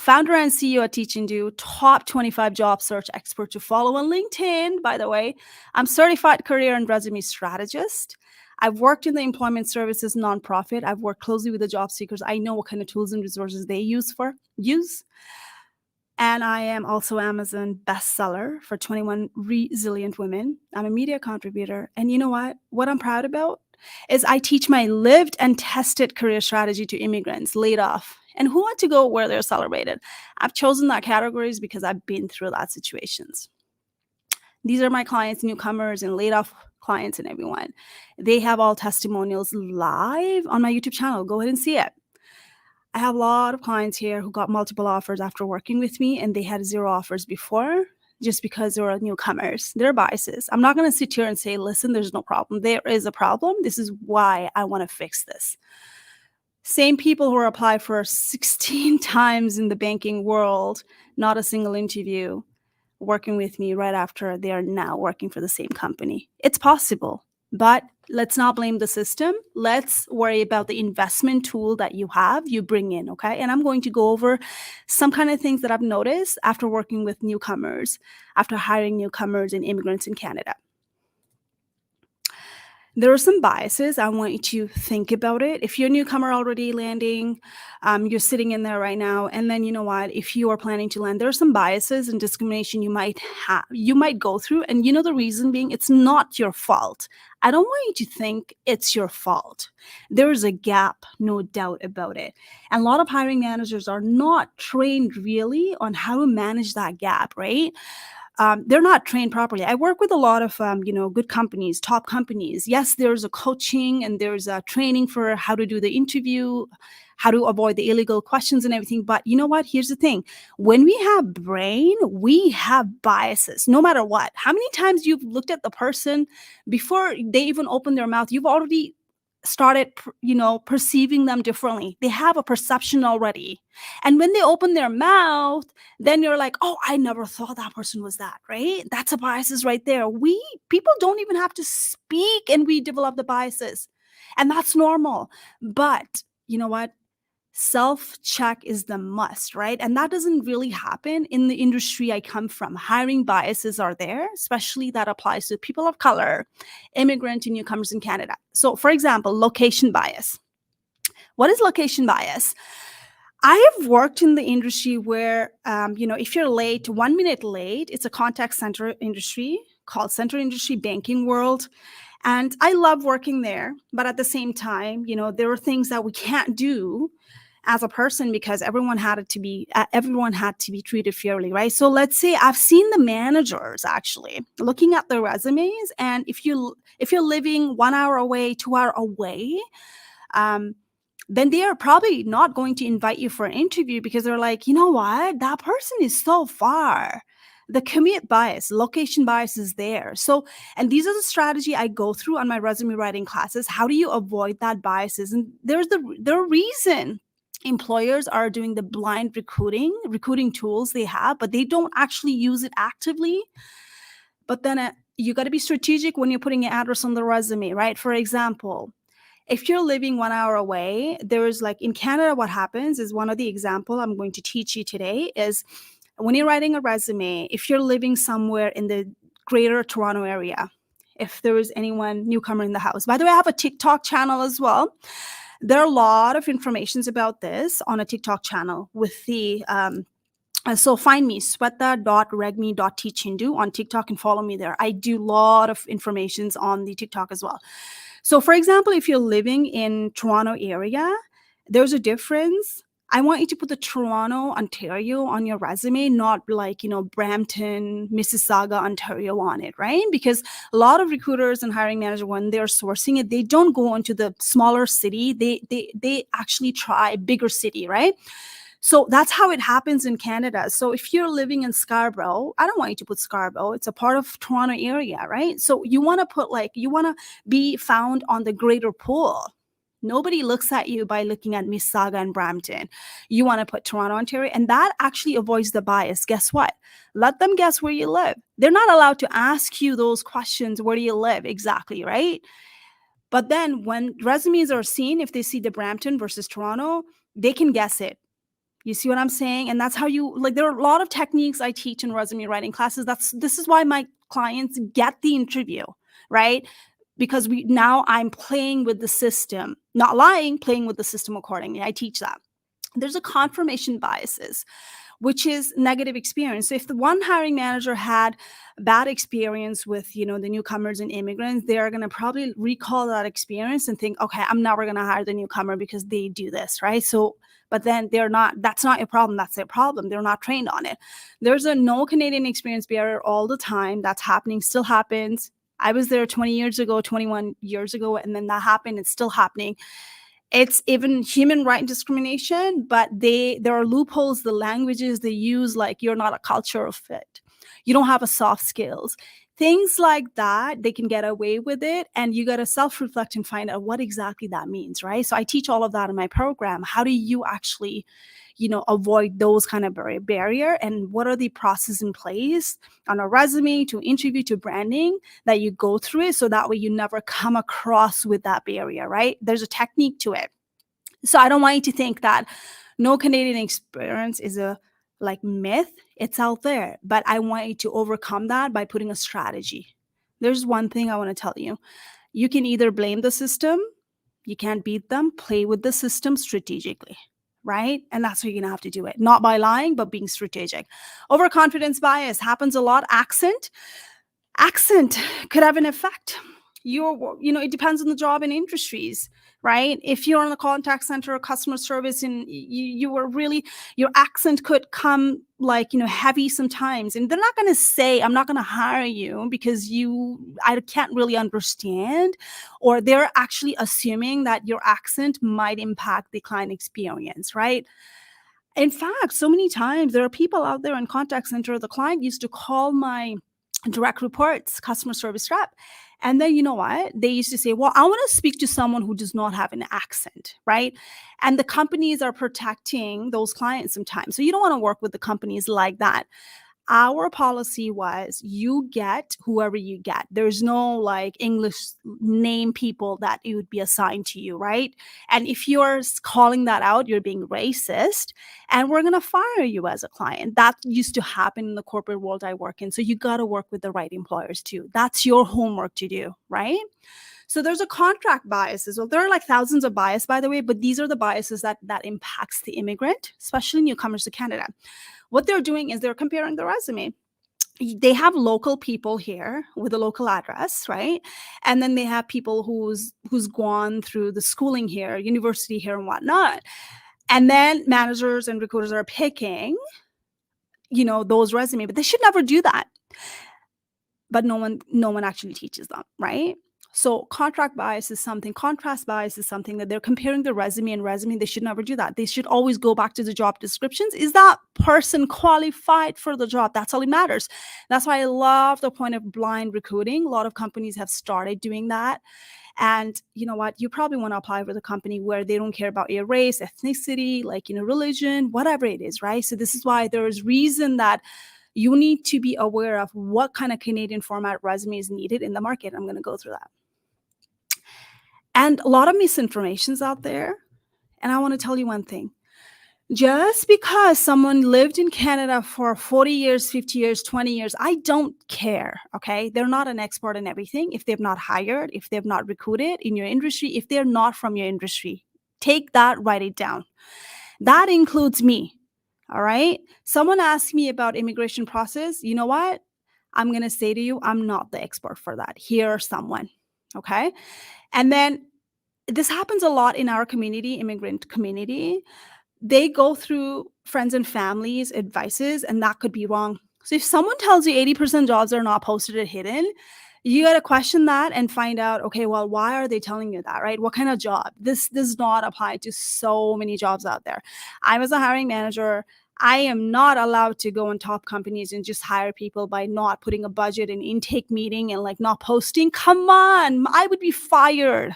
founder and CEO at Teach and Do, top 25 job search expert to follow on LinkedIn, by the way. I'm certified career and resume strategist. I've worked in the employment services nonprofit. I've worked closely with the job seekers. I know what kind of tools and resources they use. And I am also Amazon bestseller for 21 Resilient Women. I'm a media contributor. And you know what? What I'm proud about is I teach my lived and tested career strategy to immigrants, laid off, and who want to go where they're celebrated. I've chosen that categories because I've been through that situations. These are my clients, newcomers and laid off clients and everyone. They have all testimonials live on my YouTube channel. Go ahead and see it. I have a lot of clients here who got multiple offers after working with me, and they had 0 offers before just because they were newcomers. There are biases. I'm not going to sit here and say, listen, there's no problem. There is a problem. This is why I want to fix this. Same people who applied for 16 times in the banking world, not a single interview, working with me right after they are now working for the same company. It's possible, but let's not blame the system. Let's worry about the investment tool that you bring in, okay? And I'm going to go over some kind of things that I've noticed after working with newcomers, after hiring newcomers and immigrants in Canada. There are some biases. I want you to think about it. If you're a newcomer already landing, you're sitting in there right now. And then you know what? If you are planning to land, there are some biases and discrimination you might go through. And you know the reason being, it's not your fault. I don't want you to think it's your fault. There is a gap, no doubt about it. And a lot of hiring managers are not trained really on how to manage that gap, right? They're not trained properly. I work with a lot of, good companies, top companies. Yes, there's a coaching and there's a training for how to do the interview, how to avoid the illegal questions and everything. But you know what? Here's the thing. When we have brain, we have biases, no matter what. How many times you've looked at the person before they even open their mouth, you've already started, perceiving them differently. They have a perception already. And when they open their mouth, then you're like, oh, I never thought that person was that, right? That's a biases right there. People don't even have to speak and we develop the biases. And that's normal. But you know what? Self-check is the must, right? And that doesn't really happen in the industry I come from. Hiring biases are there, especially that applies to people of color, immigrant and newcomers in Canada. So for example, location bias. What is location bias? I have worked in the industry where, if you're late, 1 minute late, it's a contact center industry, call center industry, banking world. And I love working there. But at the same time, there are things that we can't do as a person because everyone had to be treated fairly, right? So let's say I've seen the managers actually looking at their resumes, and if you're living 1 hour away, 2 hour away, then they are probably not going to invite you for an interview because they're like, you know what, that person is so far. The commute bias, location bias is there. So, and these are the strategy I go through on my resume writing classes. How do you avoid that biases? And there's the reason employers are doing the blind recruiting tools they have, but they don't actually use it actively. But then you got to be strategic when you're putting your address on the resume, right? For example, if you're living 1 hour away, there's like in Canada, what happens is one of the example I'm going to teach you today is when you're writing a resume, if you're living somewhere in the greater Toronto area, if there is anyone newcomer in the house. By the way, I have a TikTok channel as well. There are a lot of informations about this on a TikTok channel with the, so find me, sweta.regmi.teachanddo on TikTok and follow me there. I do a lot of informations on the TikTok as well. So for example, if you're living in Toronto area, there's a difference. I want you to put the Toronto, Ontario on your resume, not like, Brampton, Mississauga, Ontario on it, right? Because a lot of recruiters and hiring managers, when they're sourcing it, they don't go into the smaller city. They actually try bigger city, right? So that's how it happens in Canada. So if you're living in Scarborough, I don't want you to put Scarborough. It's a part of Toronto area, right? So you want to put you want to be found on the greater pool. Nobody looks at you by looking at Mississauga and Brampton. You want to put Toronto, Ontario, and that actually avoids the bias. Guess what? Let them guess where you live. They're not allowed to ask you those questions. Where do you live? Exactly, right? But then when resumes are seen, if they see the Brampton versus Toronto, they can guess it. You see what I'm saying? And that's how you like there are a lot of techniques I teach in resume writing classes. This is why my clients get the interview, right? Because I'm playing with the system, not lying, playing with the system accordingly. I teach that. There's a confirmation biases, which is negative experience. So if the one hiring manager had bad experience with, the newcomers and immigrants, they're going to probably recall that experience and think, okay, I'm never going to hire the newcomer because they do this, right? So, but then that's not your problem. That's their problem. They're not trained on it. There's a no Canadian experience barrier all the time. That's happening, still happens. I was there 20 years ago, 21 years ago, and then that happened. It's still happening. It's even human right discrimination, but there are loopholes, the languages they use, like you're not a cultural fit. You don't have a soft skills. Things like that, they can get away with it. And you got to self-reflect and find out what exactly that means, right? So I teach all of that in my program. How do you actually, avoid those kind of barrier? And what are the processes in place on a resume to interview to branding that you go through it so that way you never come across with that barrier, right? There's a technique to it. So I don't want you to think that no Canadian experience is a myth. It's out there, but I want you to overcome that by putting a strategy. There's one thing I want to tell you. You can either blame the system, you can't beat them, play with the system strategically, right? And that's how you're gonna have to do it. Not by lying, but being strategic. Overconfidence bias happens a lot. Accent could have an effect. It depends on the job and industries, right? If you're in the contact center or customer service and you were really, your accent could come heavy sometimes, and they're not going to say, I'm not going to hire you because I can't really understand, or they're actually assuming that your accent might impact the client experience, right? In fact, so many times there are people out there in contact center, the client used to call my direct reports, customer service rep. And then you know what? They used to say, well, I want to speak to someone who does not have an accent, right? And the companies are protecting those clients sometimes. So you don't want to work with the companies like that. Our policy was you get whoever you get. There's no English name people that it would be assigned to you, right? And if you're calling that out, you're being racist and we're going to fire you as a client. That used to happen in the corporate world I work in. So you got to work with the right employers too. That's your homework to do, right? So there's a contract biases. Well, there are thousands of bias, by the way, but these are the biases that impacts the immigrant, especially newcomers to Canada. What they're doing is they're comparing the resume. They have local people here with a local address, right? And then they have people who's gone through the schooling here, university here and whatnot. And then managers and recruiters are picking, those resume, but they should never do that. But no one actually teaches them, right? So contrast bias is something that they're comparing the resume and resume. They should never do that. They should always go back to the job descriptions. Is that person qualified for the job? That's all it matters. That's why I love the point of blind recruiting. A lot of companies have started doing that. And you know what? You probably want to apply for the company where they don't care about your race, ethnicity, religion, whatever it is, right? So this is why there is reason that you need to be aware of what kind of Canadian format resume is needed in the market. I'm going to go through that. And a lot of misinformation's out there. And I want to tell you one thing. Just because someone lived in Canada for 40 years, 50 years, 20 years, I don't care, okay? They're not an expert in everything. If they've not hired, if they've not recruited in your industry, if they're not from your industry, take that, write it down. That includes me, all right? Someone asked me about immigration process. You know what? I'm going to say to you, I'm not the expert for that. Here's someone, okay? And then this happens a lot in our community, immigrant community. They go through friends and families' advices, and that could be wrong. So if someone tells you 80% jobs are not posted or hidden, you got to question that and find out, okay, well, why are they telling you that, right? What kind of job? This does not apply to so many jobs out there. I was a hiring manager. I am not allowed to go in top companies and just hire people by not putting a budget and intake meeting and not posting. Come on, I would be fired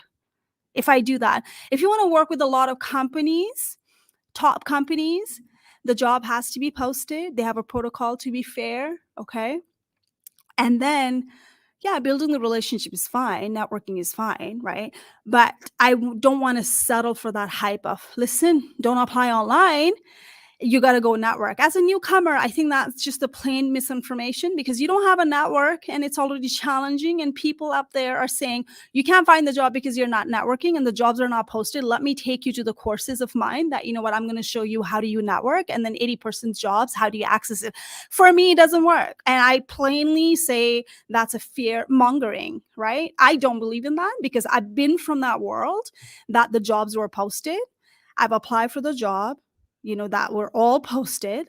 if I do that. If you want to work with a lot of companies, top companies, the job has to be posted. They have a protocol to be fair, okay? And then, yeah, building the relationship is fine. Networking is fine, right? But I don't want to settle for that hype of, listen, don't apply online. You got to go network. As a newcomer, I think that's just a plain misinformation because you don't have a network and it's already challenging. And people up there are saying you can't find the job because you're not networking and the jobs are not posted. Let me take you to the courses of mine that, you know what, I'm going to show you how do you network, and then 80% jobs, how do you access it? For me, it doesn't work. And I plainly say that's a fear mongering, right? I don't believe in that because I've been from that world that the jobs were posted. I've applied for the job, that were all posted,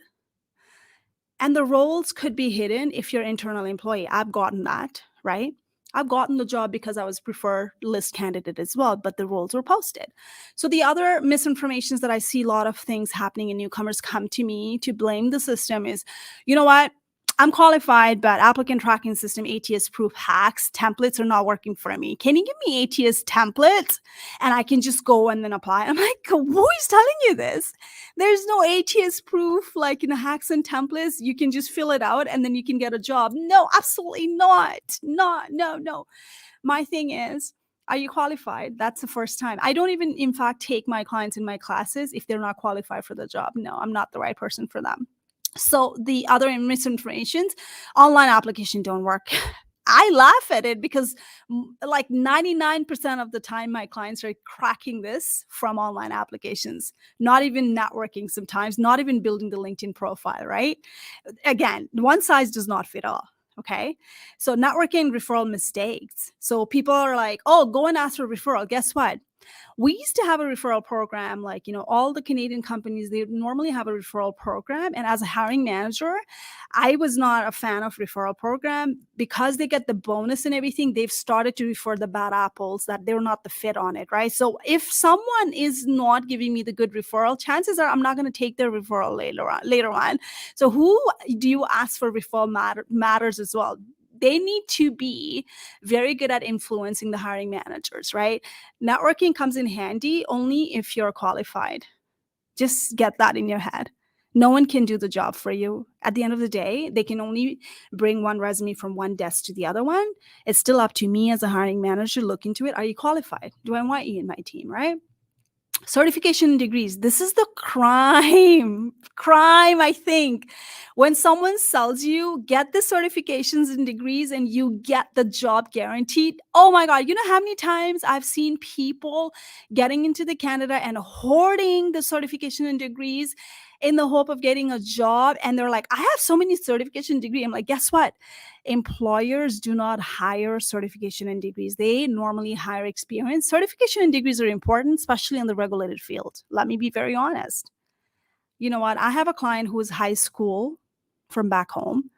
and the roles could be hidden if you're internal employee. I've gotten that, right? I've gotten the job because I was preferred list candidate as well, but the roles were posted. So the other misinformations that I see a lot of things happening in newcomers come to me to blame the system is, you know what? I'm qualified, but applicant tracking system, ATS proof hacks, templates are not working for me. Can you give me ATS templates and I can just go and then apply? I'm like, who is telling you this? There's no ATS proof, like hacks and templates. You can just fill it out and then you can get a job. No, absolutely not. No. My thing is, are you qualified? That's the first time. I don't even, in fact, take my clients in my classes if they're not qualified for the job. No, I'm not the right person for them. So the other misinformations, online application don't work. I laugh at it because like 99% of the time my clients are cracking this from online applications, not even networking sometimes, not even building the LinkedIn profile, right? Again, one size does not fit all. Okay. So networking referral mistakes. So people are like, oh, go and ask for a referral. Guess what? We used to have a referral program, like, all the Canadian companies, they normally have a referral program. And as a hiring manager, I was not a fan of referral program because they get the bonus and everything. They've started to refer the bad apples that they're not the fit on it, right? So if someone is not giving me the good referral, chances are I'm not going to take their referral later on. So who do you ask for referral matters as well. They need to be very good at influencing the hiring managers, right? Networking comes in handy only if you're qualified. Just get that in your head. No one can do the job for you. At the end of the day, they can only bring one resume from one desk to the other one. It's still up to me as a hiring manager to look into it. Are you qualified? Do I want you in my team, right? Certification and degrees. This is the crime, I think. When someone sells you, get the certifications and degrees and you get the job guaranteed. Oh my God. You know how many times I've seen people getting into the Canada and hoarding the certification and degrees in the hope of getting a job. And they're like, I have so many certification degrees. I'm like, guess what? Employers do not hire certification and degrees. They normally hire experience. Certification and degrees are important, especially in the regulated field. Let me be very honest. You know what? I have a client who is high school from back home.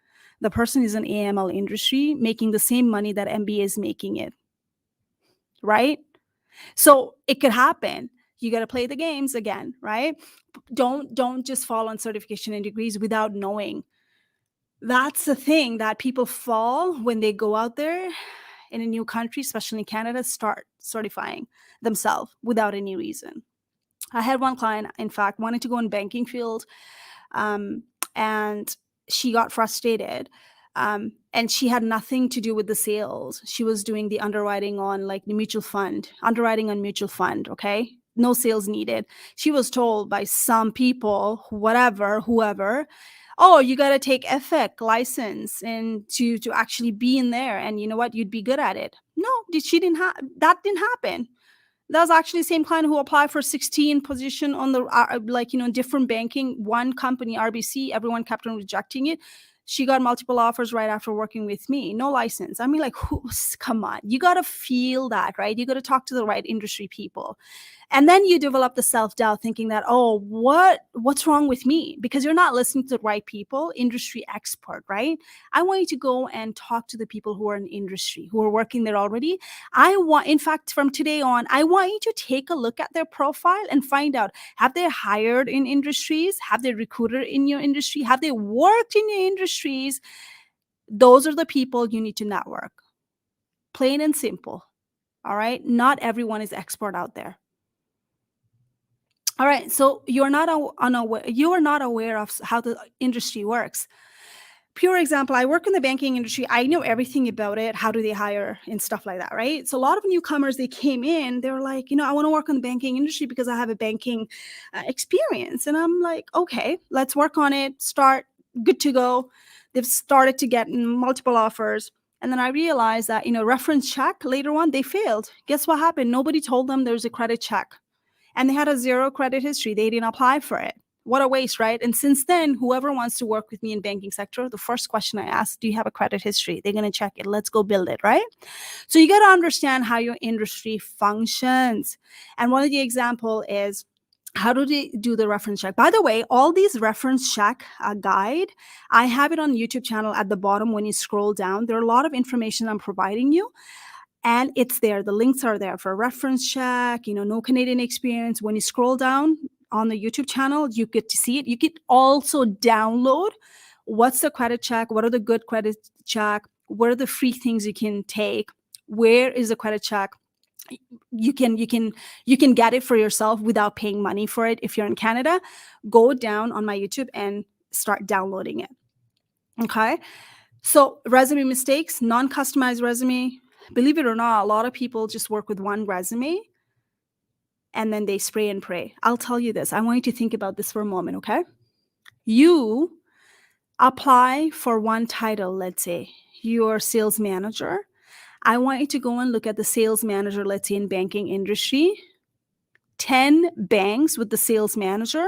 The person is in AML industry making the same money that MBA is making it, right? So it could happen. You got to play the games again, right? Don't just fall on certification and degrees without knowing. That's the thing that people fall when they go out there in a new country, especially in Canada, start certifying themselves without any reason. I had one client, in fact, wanted to go in banking field, and she got frustrated. And she had nothing to do with the sales. She was doing the underwriting on like the mutual fund, underwriting on mutual fund. Okay. No sales needed. She was told by some people, whoever, oh, you got to take FX license and to actually be in there. And you know what? You'd be good at it. No, that didn't happen. That was actually the same client who applied for 16 position on the different banking, one company, RBC. Everyone kept on rejecting it. She got multiple offers right after working with me. No license. I mean, like, come on. You got to feel that, right? You got to talk to the right industry people. And then you develop the self-doubt thinking that, oh, what's wrong with me? Because you're not listening to the right people, industry expert, right? I want you to go and talk to the people who are in industry, who are working there already. In fact, from today on, I want you to take a look at their profile and find out, have they hired in industries? Have they recruited in your industry? Have they worked in your industries? Those are the people you need to network. Plain and simple. All right. Not everyone is expert out there. All right, so you are not aware of how the industry works. pure example, I work in the banking industry. I know everything about it. How do they hire and stuff like that, right? So a lot of newcomers, they came in, they were like, I want to work in the banking industry because I have a banking experience. And I'm like, okay, let's work on it. Start, good to go. They've started to get multiple offers. And then I realized that, reference check later on, they failed. Guess what happened? Nobody told them there's a credit check. And they had a zero credit history. They didn't apply for it. What a waste, right? And since then, whoever wants to work with me in banking sector, the first question I ask, do you have a credit history? They're going to check it. Let's go build it, right? So you got to understand how your industry functions. And one of the example is, how do they do the reference check? By the way, all these reference check guide, I have it on YouTube channel at the bottom. When you scroll down, there are a lot of information I'm providing you. And it's there. The links are there for reference check, no Canadian experience. When you scroll down on the YouTube channel, you get to see it. You can also download what's the credit check, what are the good credit check, what are the free things you can take, where is the credit check. You can get it for yourself without paying money for it. If you're in Canada, go down on my YouTube and start downloading it. Okay. So resume mistakes, non-customized resume. Believe it or not, a lot of people just work with one resume and then they spray and pray. I'll tell you this. I want you to think about this for a moment, okay? You apply for one title, let's say you're sales manager. I want you to go and look at the sales manager, let's say in banking industry, 10 banks with the sales manager.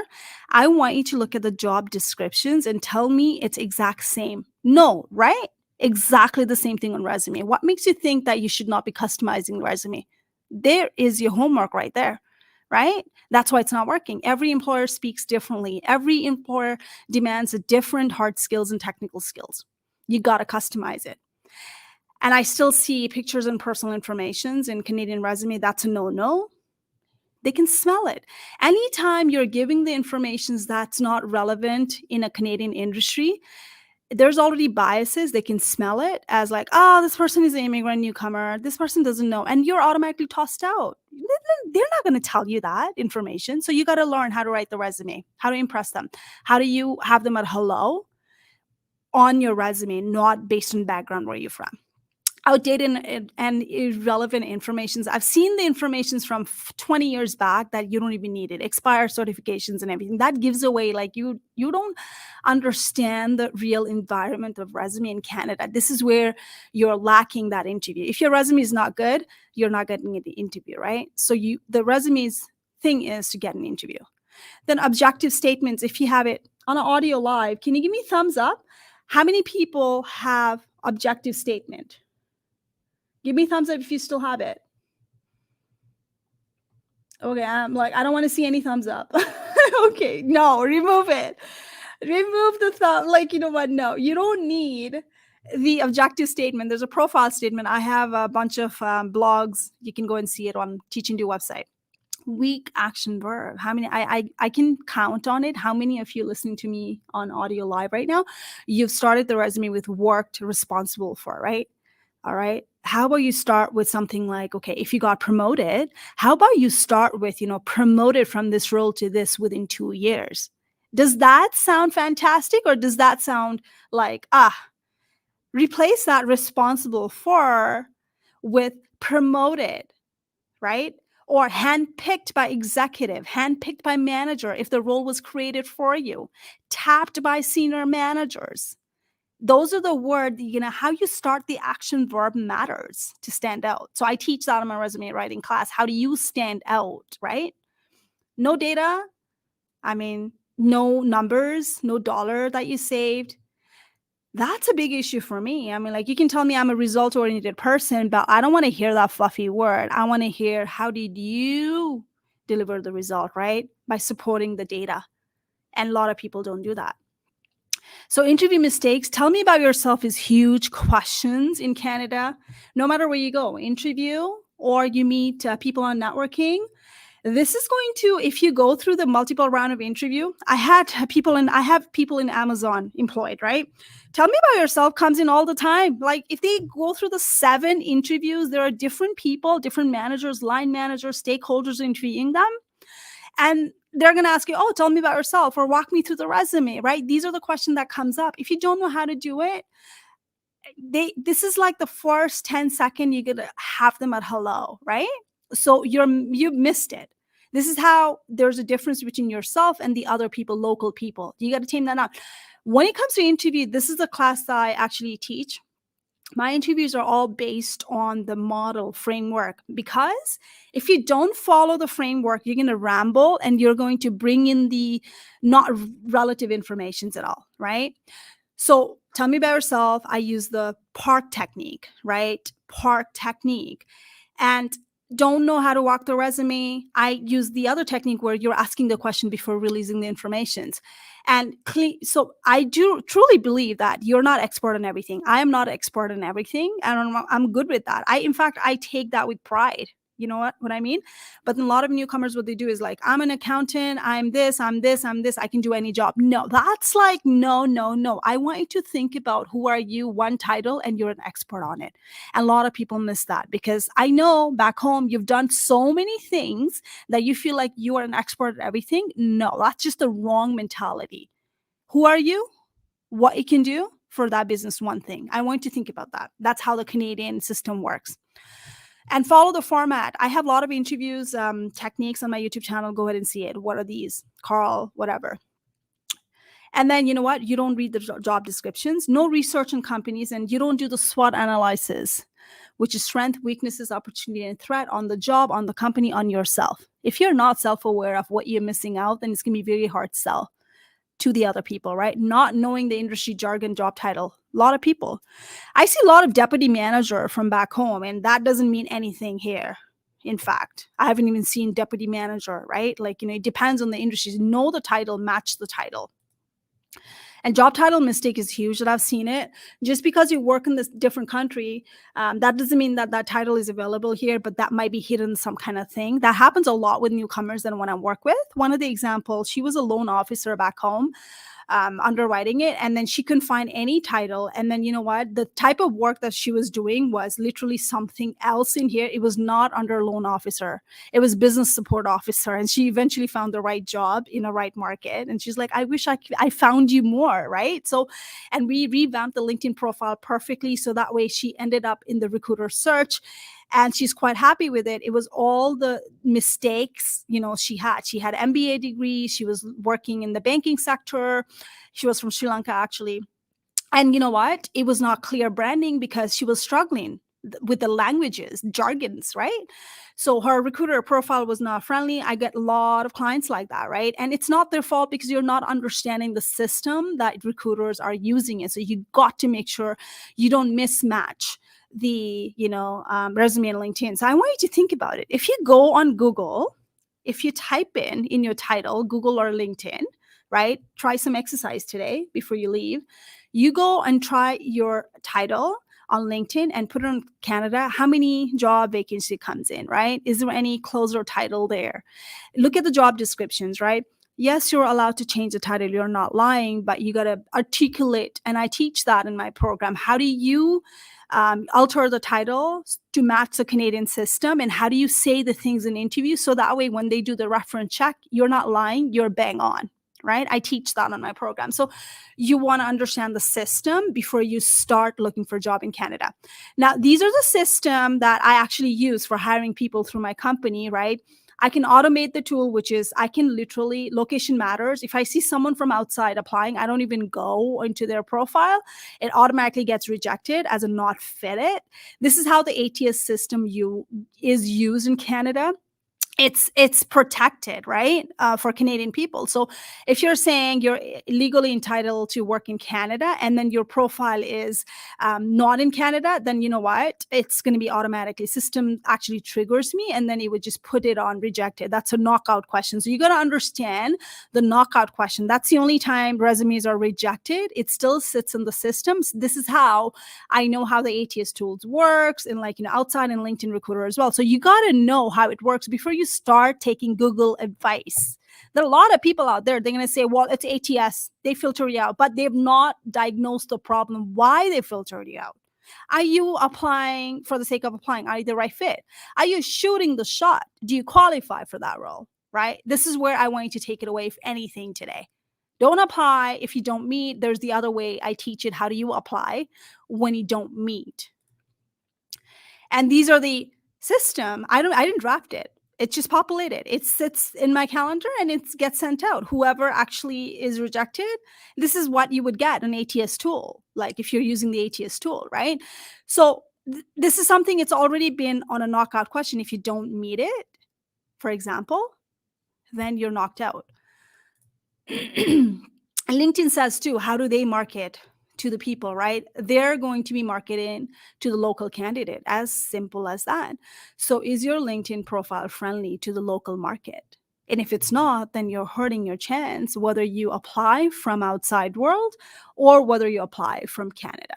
I want you to look at the job descriptions and tell me it's exact same. No, right? Exactly the same thing on resume. What makes you think that you should not be customizing the resume? There is your homework right there, right? That's why it's not working. Every employer speaks differently. Every employer demands a different hard skills and technical skills. You got to customize it. And I still see pictures and personal informations in Canadian resume. That's a no-no. They can smell it. Anytime you're giving the information that's not relevant in a Canadian industry, there's already biases. They can smell it as like, this person is an immigrant newcomer. This person doesn't know. And you're automatically tossed out. They're not going to tell you that information. So you got to learn how to write the resume, how to impress them. How do you have them at hello on your resume, not based on background where you're from. Outdated and irrelevant informations. I've seen the informations from 20 years back that you don't even need it. Expired certifications and everything. That gives away, like, you don't understand the real environment of resume in Canada. This is where you're lacking that interview. If your resume is not good, you're not getting the interview, right? So the resume's thing is to get an interview. Then objective statements, if you have it on an audio live, can you give me a thumbs up? How many people have objective statement? Give me a thumbs up if you still have it. Okay, I'm like, I don't want to see any thumbs up. Okay, no, remove it. Remove the thumb. Like, you know what? No, you don't need the objective statement. There's a profile statement. I have a bunch of blogs. You can go and see it on Teaching Do website. Weak action verb. How many? I can count on it. How many of you listening to me on audio live right now, you've started the resume with worked, responsible for, right? All right. How about you start with something like, okay, if you got promoted, how about you start with, promoted from this role to this within 2 years? Does that sound fantastic? Or does that sound like, replace that responsible for with promoted, right? Or handpicked by executive, handpicked by manager if the role was created for you, tapped by senior managers. Those are the words, how you start the action verb matters to stand out. So I teach that in my resume writing class. How do you stand out, right? No data. No numbers, no dollar that you saved. That's a big issue for me. You can tell me I'm a result-oriented person, but I don't want to hear that fluffy word. I want to hear, how did you deliver the result, right? By supporting the data. And a lot of people don't do that. So interview mistakes, tell me about yourself is huge questions in Canada. No matter where you go, interview or you meet people on networking, this is going to, if you go through the multiple round of interview, I have people in Amazon employed, right? Tell me about yourself comes in all the time. Like if they go through the 7 interviews, there are different people, different managers, line managers, stakeholders interviewing them. And they're going to ask you, oh, tell me about yourself or walk me through the resume, right? These are the questions that comes up. If you don't know how to do it, this is like the first 10 seconds you're going to have them at hello, right? So you missed it. This is how there's a difference between yourself and the other people, local people. You got to tame that out. When it comes to interview, this is a class that I actually teach. My interviews are all based on the model framework, because if you don't follow the framework, you're going to ramble and you're going to bring in the not relative informations at all, right? So tell me about yourself. I use the park technique, right? Park technique. And don't know how to walk the resume. I use the other technique where you're asking the question before releasing the information. And so I do truly believe that you're not expert in everything. I am not expert in everything. And I'm good with that. In fact, I take that with pride. You know what I mean? But a lot of newcomers, what they do is like, I'm an accountant, I'm this, I can do any job. No, that's like, no, no, no. I want you to think about who are you, one title, and you're an expert on it. And a lot of people miss that, because I know back home, you've done so many things that you feel like you are an expert at everything. No, that's just the wrong mentality. Who are you? What you can do for that business, one thing. I want you to think about that. That's how the Canadian system works. And follow the format. I have a lot of interviews, techniques on my YouTube channel. Go ahead and see it. What are these? Carl, whatever. And then, you know what? You don't read the job descriptions, no research on companies, and you don't do the SWOT analysis, which is strength, weaknesses, opportunity, and threat on the job, on the company, on yourself. If you're not self-aware of what you're missing out, then it's going to be very hard to sell to the other people, right? Not knowing the industry jargon, job title. A lot of people. I see a lot of deputy manager from back home, and that doesn't mean anything here. In fact, I haven't even seen deputy manager, right? Like, it depends on the industry. Know the title, match the title. And job title mistake is huge, that I've seen it. Just because you work in this different country, that doesn't mean that that title is available here, but that might be hidden some kind of thing. That happens a lot with newcomers and when I work with. One of the examples, she was a loan officer back home, underwriting it, and then she couldn't find any title. And then, you know what, the type of work that she was doing was literally something else in here. It was not under loan officer, it was business support officer. And she eventually found the right job in a right market, and she's like, I wish I found you more, right? So, and we revamped the LinkedIn profile perfectly, so that way she ended up in the recruiter search, and she's quite happy with it. It was all the mistakes, she had MBA degree, she was working in the banking sector, she was from Sri Lanka actually. And you know what, it was not clear branding because she was struggling with the languages, jargons, right? So her recruiter profile was not friendly. I get a lot of clients like that, right? And it's not their fault, because you're not understanding the system that recruiters are using it. So you got to make sure you don't mismatch the resume and LinkedIn. So I want you to think about it. If you go on Google, if you type in your title, Google or LinkedIn, right? Try some exercise today before you leave. You go and try your title on LinkedIn and put it on Canada. How many job vacancy comes in, right? Is there any closer title there? Look at the job descriptions, right? Yes, you're allowed to change the title. You're not lying, but you got to articulate. And I teach that in my program. How do you alter the title to match the Canadian system? And how do you say the things in interviews so that way when they do the reference check, you're not lying, you're bang on, right? I teach that on my program. So you want to understand the system before you start looking for a job in Canada. Now, these are the system that I actually use for hiring people through my company, right? I can automate the tool, which is I can literally, location matters. If I see someone from outside applying, I don't even go into their profile. It automatically gets rejected as a not fitted. This is how the ATS system is used in Canada. It's protected, right, for Canadian people. So if you're saying you're legally entitled to work in Canada and then your profile is not in Canada, then you know what? It's going to be automatically, system actually triggers me, and then it would just put it on rejected. That's a knockout question. So you got to understand the knockout question. That's the only time resumes are rejected. It still sits in the systems. This is how I know how the ATS tools works, and outside in LinkedIn Recruiter as well. So you got to know how it works before you start taking Google advice. There are a lot of people out there, they're going to say, well, it's ATS, they filter you out, but they've not diagnosed the problem, why they filtered you out. Are you applying for the sake of applying? Are you the right fit? Are you shooting the shot? Do you qualify for that role? right? This is where I want you to take it away, if anything, today. Don't apply if you don't meet. There's the other way I teach it. How do you apply when you don't meet? And these are the system. I didn't draft it. It just populated. It sits in my calendar and it gets sent out. Whoever actually is rejected, this is what you would get, an ATS tool, like if you're using the ATS tool, right? So this is something, it's already been on a knockout question. If you don't meet it, for example, then you're knocked out. LinkedIn says too, how do they market to the people, right? They're going to be marketing to the local candidate, as simple as that. So is your LinkedIn profile friendly to the local market? And if it's not, then you're hurting your chance, whether you apply from outside world or whether you apply from Canada.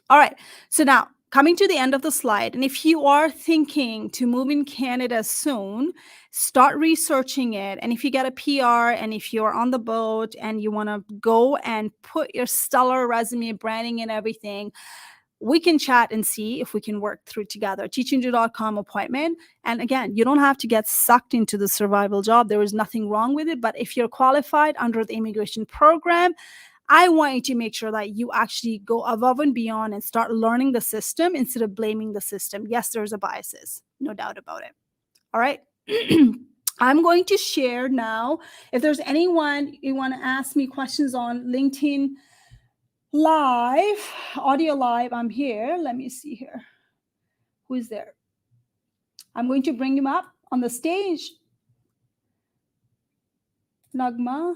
All right, so now coming to the end of the slide, and if you are thinking to move in Canada soon, start researching it. And if you get a PR and if you're on the boat and you want to go and put your stellar resume, branding and everything, we can chat and see if we can work through together. teachingju.com appointment. And again, you don't have to get sucked into the survival job. There is nothing wrong with it. But if you're qualified under the immigration program, I want you to make sure that you actually go above and beyond and start learning the system instead of blaming the system. Yes, there's a biases, no doubt about it. All right. I'm going to share now. If there's anyone you want to ask me questions on LinkedIn Live, audio live, I'm here. Let me see here. Who is there? I'm going to bring him up on the stage. Nagma.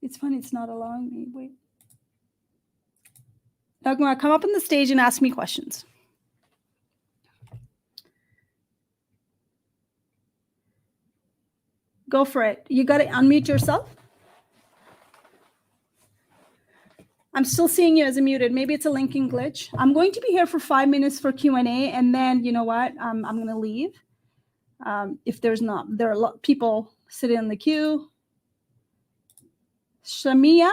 It's funny, it's not allowing me. Wait. Nagma, come up on the stage and ask me questions. Go for it. You got to unmute yourself. I'm still seeing you as a muted. Maybe it's a linking glitch. I'm going to be here for 5 minutes for Q&A, and then you know what? I'm going to leave. If there's not, there are a lot of people sitting in the queue. Shamia.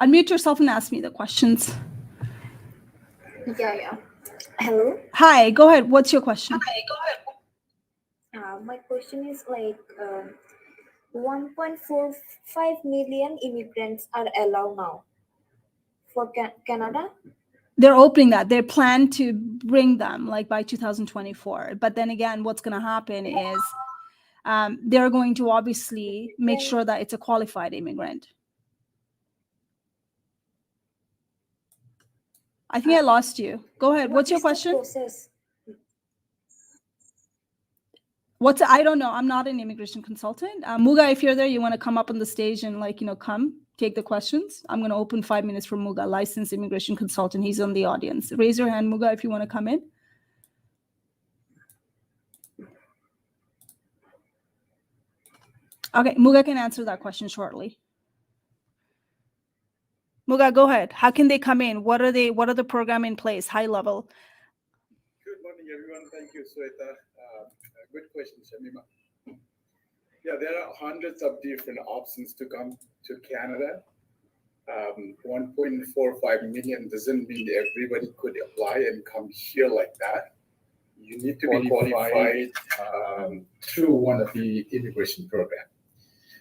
Unmute yourself and ask me the questions. Yeah. Hello. Hi, go ahead. What's your question? Hi, go ahead. My question is like 1.45 million immigrants are allowed now for Canada. They're opening that. They plan to bring them like by 2024. But then again, what's going to happen is they're going to obviously make sure that it's a qualified immigrant. I think I lost you. Go ahead. What's your question? I don't know. I'm not an immigration consultant. Muga, if you're there, you want to come up on the stage and come take the questions. I'm going to open 5 minutes for Muga, licensed immigration consultant. He's on the audience. Raise your hand, Muga, if you want to come in. Okay, Muga can answer that question shortly. Muga, go ahead. How can they come in? What are the program in place, high level? Good morning, everyone. Thank you, Sweta. Good question, Shamima. Yeah, there are hundreds of different options to come to Canada. 1.45 million doesn't mean everybody could apply and come here like that. You need to be qualified through one of the immigration programs.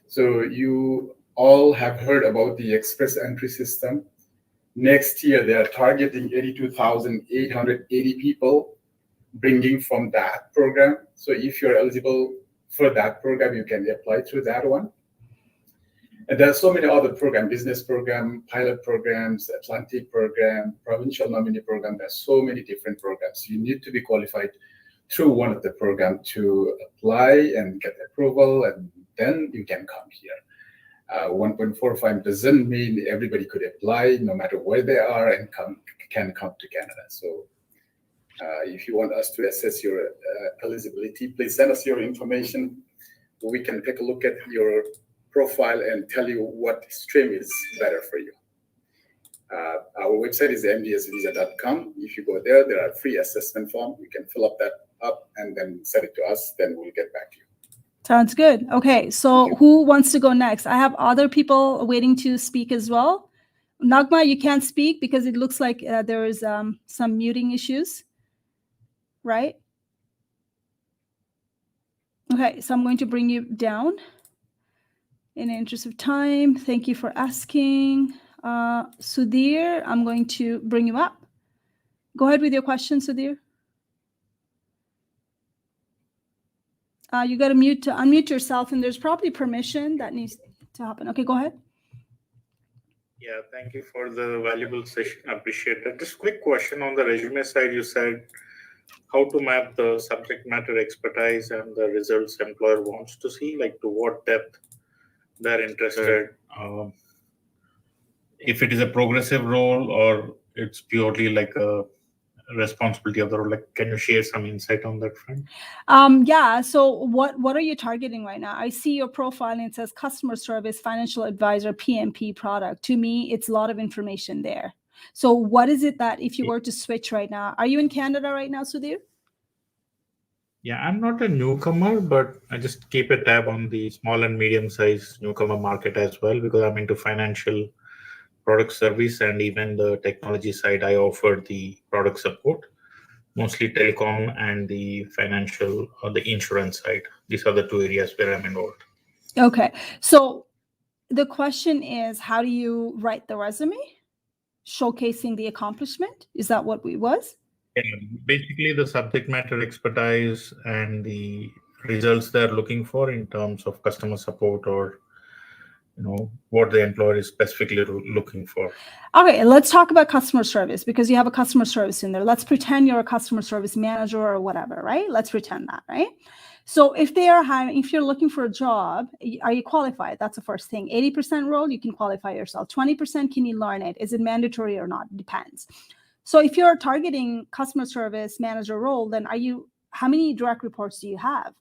So you all have heard about the express entry system. Next year, they are targeting 82,880 people bringing from that program. So if you're eligible for that program, you can apply through that one. And there are so many other programs, business program, pilot programs, Atlantic program, provincial nominee program. There's so many different programs. You need to be qualified through one of the programs to apply and get approval, and then you can come here. 1.45 doesn't mean everybody could apply no matter where they are and can come to Canada. So if you want us to assess your eligibility, please send us your information. We can take a look at your profile and tell you what stream is better for you. Our website is mdsvisa.com. If you go there, there are free assessment form. You can fill that up and then send it to us. Then we'll get back to you. Sounds good. Okay, so who wants to go next? I have other people waiting to speak as well. Nagma, you can't speak because it looks like there is some muting issues, right? Okay, so I'm going to bring you down in the interest of time. Thank you for asking. Sudhir, I'm going to bring you up. Go ahead with your question, Sudhir. You got to unmute yourself, and there's probably permission that needs to happen. Okay, go ahead. Yeah, thank you for the valuable session. I appreciate it. Just quick question on the resume side. You said how to map the subject matter expertise and the results employer wants to see, like to what depth they're interested. If it is a progressive role or it's purely like a responsibility of the role, like can you share some insight on that front? Yeah, so what are you targeting right now? I see your profile and it says customer service, financial advisor, PMP product. To me, it's a lot of information there. So what is it that if you were to switch right now, are you in Canada right now, Sudhir? Yeah, I'm not a newcomer, but I just keep a tab on the small and medium sized newcomer market as well, because I'm into financial product service, and even the technology side, I offer the product support, mostly telecom and the financial or the insurance side. These are the two areas where I'm involved. Okay, so the question is, how do you write the resume? Showcasing the accomplishment? Is that what it was? Yeah, basically the subject matter expertise and the results they're looking for in terms of customer support, or what the employer is specifically looking for. Okay, let's talk about customer service, because you have a customer service in there. Let's pretend you're a customer service manager or whatever, right? Let's pretend that, right? So if you're looking for a job, are you qualified? That's the first thing. 80% role, you can qualify yourself. 20%, can you learn it? Is it mandatory or not? Depends. So if you're targeting customer service manager role, then how many direct reports do you have?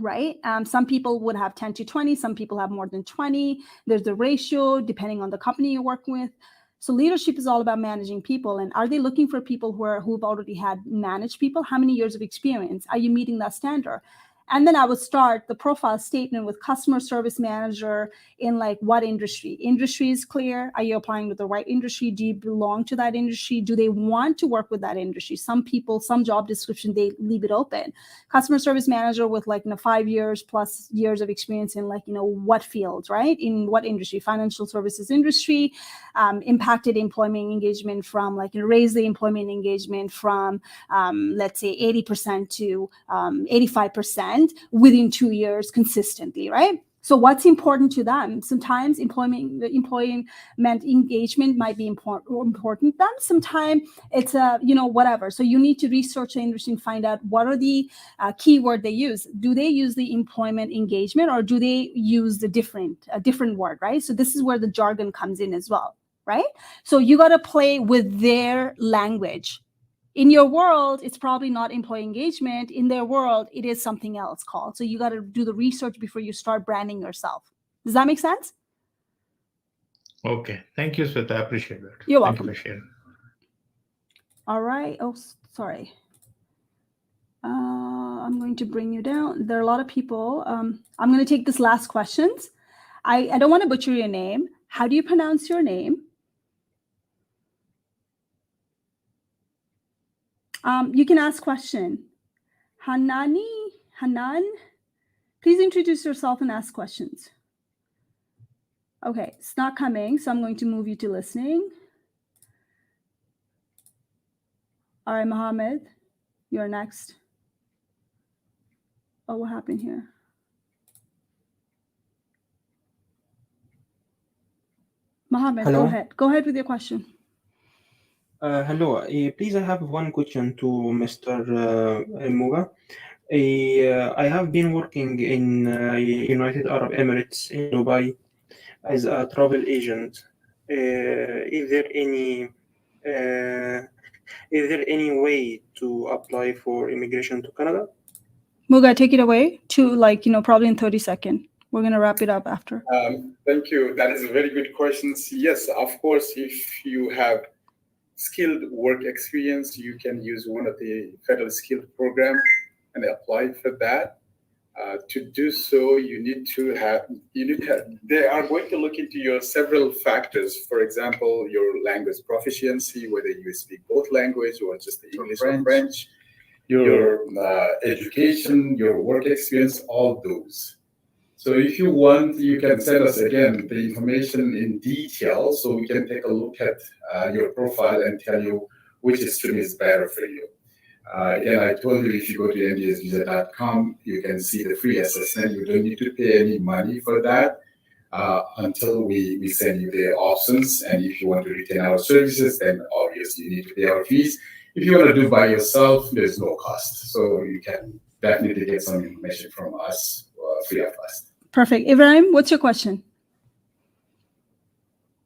Right? Some people would have 10 to 20. Some people have more than 20. There's a ratio depending on the company you're working with. So leadership is all about managing people. And are they looking for people who've already had managed people? How many years of experience? Are you meeting that standard? And then I would start the profile statement with customer service manager in like what industry? Industry is clear. Are you applying to the right industry? Do you belong to that industry? Do they want to work with that industry? Some people, some job description, they leave it open. Customer service manager with 5 years plus years of experience in what fields, right? In what industry? Financial services industry, impacted employment engagement from raise the employment engagement from let's say 80% to 85% within 2 years consistently, right? So what's important to them? Sometimes employment engagement might be important to them. Sometimes it's whatever. So you need to research the industry and find out what are the keyword they use. Do they use the employment engagement, or do they use a different word, right? So this is where the jargon comes in as well, right? So you got to play with their language. In your world, it's probably not employee engagement. In their world, it is something else called. So you got to do the research before you start branding yourself. Does that make sense? Okay. Thank you, Sweta. I appreciate that. You're welcome. Thank you for sharing. All right. Oh, sorry. I'm going to bring you down. There are a lot of people. I'm going to take this last questions. I don't want to butcher your name. How do you pronounce your name? You can ask question. Hanan, please introduce yourself and ask questions. Okay, it's not coming, so I'm going to move you to listening. All right, Mohammed, you're next. Oh, what happened here? Mohammed, Hello. Go ahead. Go ahead with your question. Hello. Please, I have one question to Mr. Muga. I have been working in United Arab Emirates in Dubai as a travel agent. Is there any way to apply for immigration to Canada? Muga, take it away to probably in 30 seconds. We're going to wrap it up after. Thank you. That is a very good question. Yes, of course, if you have skilled work experience, you can use one of the federal skilled program and apply for that. To do so, you need to have, they are going to look into your several factors. For example, your language proficiency, whether you speak both language or just English or French, your education, your work experience, all those. So if you want, you can send us again the information in detail so we can take a look at your profile and tell you which stream is better for you. Again, I told you if you go to ndsvisa.com, you can see the free assessment. You don't need to pay any money for that until we send you the options. And if you want to retain our services, then obviously you need to pay our fees. If you want to do by yourself, there's no cost. So you can definitely get some information from us free of cost. Perfect. Ibrahim, what's your question?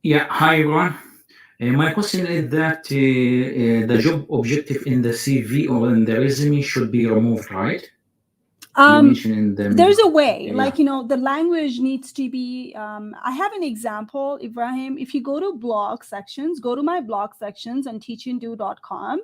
Yeah, hi everyone. My question is that the job objective in the CV or in the resume should be removed, right? You mentioned in the there's a way, yeah. like, the language needs to be, I have an example, Ibrahim. If you go to blog sections, go to my blog sections on teachanddo.com,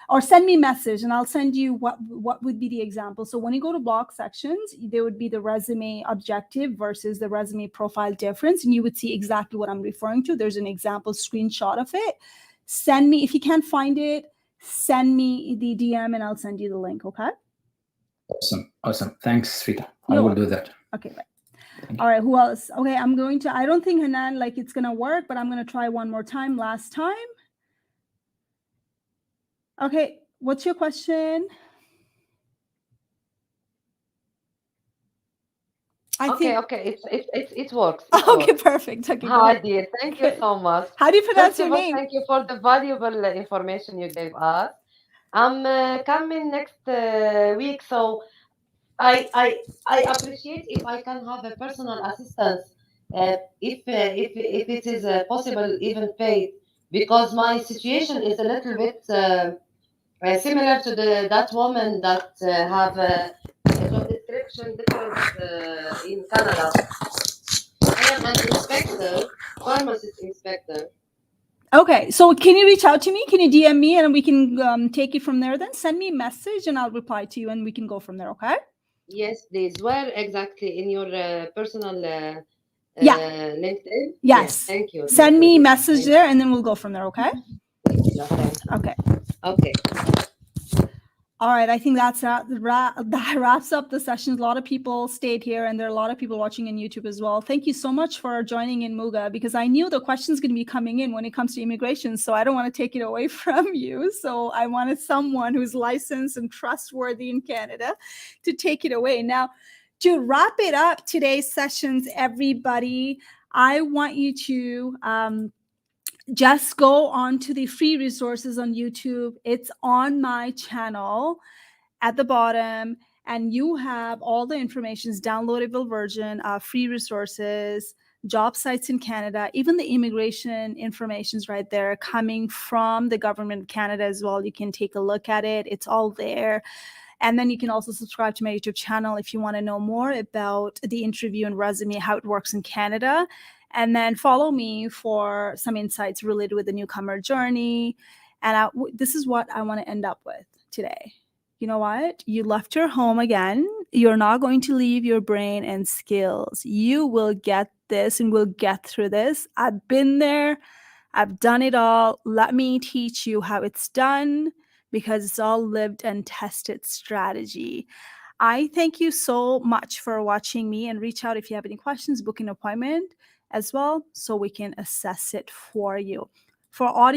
or send me a message and I'll send you what would be the example. So when you go to blog sections, there would be the resume objective versus the resume profile difference. And you would see exactly what I'm referring to. There's an example screenshot of it. Send me, if you can't find it, send me the DM and I'll send you the link. Okay. Awesome. Thanks, Sweta. I will do that. Okay, bye. All right, who else? Okay, I don't think Hanan, like, it's gonna work, but I'm gonna try one more time. Last time. Okay, what's your question? Okay, it works. Okay, perfect. Okay, Hi, dear. Thank you so much. How do you pronounce First of your all, name? thank you for the valuable information you gave us. I'm coming next week, so I appreciate if I can have a personal assistance, if it is possible, even paid, because my situation is a little bit similar to that woman that have a job description different in Canada. I am an inspector, pharmacist inspector. Okay, so can you reach out to me? Can you DM me and we can take it from there? Then send me a message and I'll reply to you and we can go from there. Okay. Yes, please. Where exactly in your personal LinkedIn? Yes. Thank you. Send me a message there and then we'll go from there. Okay. Okay. Okay. All right, I think that wraps up the session. A lot of people stayed here and there are a lot of people watching on YouTube as well. Thank you so much for joining in, Muga, because I knew the questions going to be coming in when it comes to immigration. So I don't want to take it away from you. So I wanted someone who's licensed and trustworthy in Canada to take it away. Now, to wrap it up, today's sessions, everybody, I want you to just go on to the free resources on YouTube. It's on my channel at the bottom, and you have all the information's downloadable version of free resources, job sites in Canada, even the immigration information's right there coming from the government of Canada as well. You can take a look at it. It's all there. And then you can also subscribe to my YouTube channel if you want to know more about the interview and resume, how it works in Canada. And then follow me for some insights related with the newcomer journey. And this is what I want to end up with today. You know what? You left your home again. You're not going to leave your brain and skills. You will get this and we'll get through this. I've been there. I've done it all. Let me teach you how it's done, because it's all lived and tested strategy. I thank you so much for watching me, and reach out if you have any questions, book an appointment as well so we can assess it for you. For audio